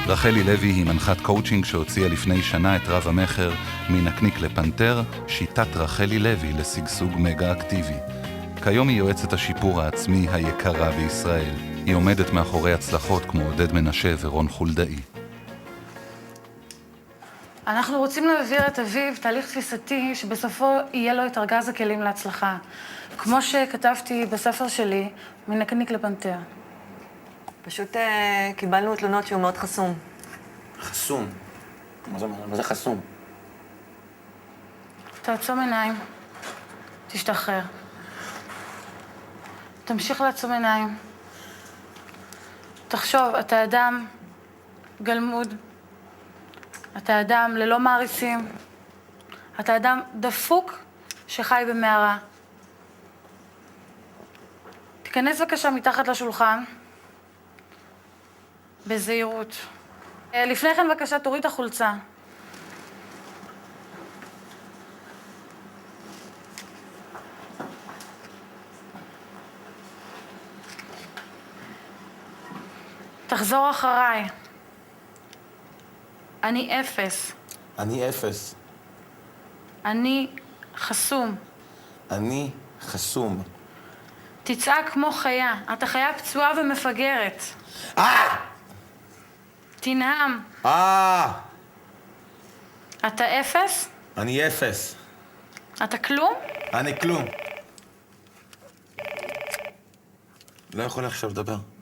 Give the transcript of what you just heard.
רחלי לוי היא מנחת קואוצ'ינג שהוציאה לפני שנה את רב המחר מנקניק לפנתר, שיטת רחלי לוי לשגשוג מגה אקטיבי. כיום היא יועצת השיפור העצמי היקרה בישראל. היא עומדת מאחורי הצלחות כמו עודד מנשה ורון חולדאי. אנחנו רוצים להעביר את אביב תהליך תפיסתי שבסופו יהיה לו את ארגז הכלים להצלחה. כמו שכתבתי בספר שלי, מנקניק לפנתר. פשוט קיבלנו תלונות שהוא מאוד חסום. חסום? מה זה חסום? תעצום עיניים, תשתחרר. תמשיך לעצום עיניים. תחשוב, אתה אדם גלמוד. אתה אדם ללא מעריצים. אתה אדם דפוק שחי במערה. תיכנס בבקשה מתחת לשולחן. בזהירות. לפני כן בבקשה תוריד את החולצה. תחזור אחריי. אני אפס. אני אפס. אני חסום. אני חסום. תצעק כמו חיה. אתה חיה פצועה ומפגרת. תנהם. אתה אפס? אני אפס. אתה כלום? אני כלום. לא יכול עכשיו לדבר.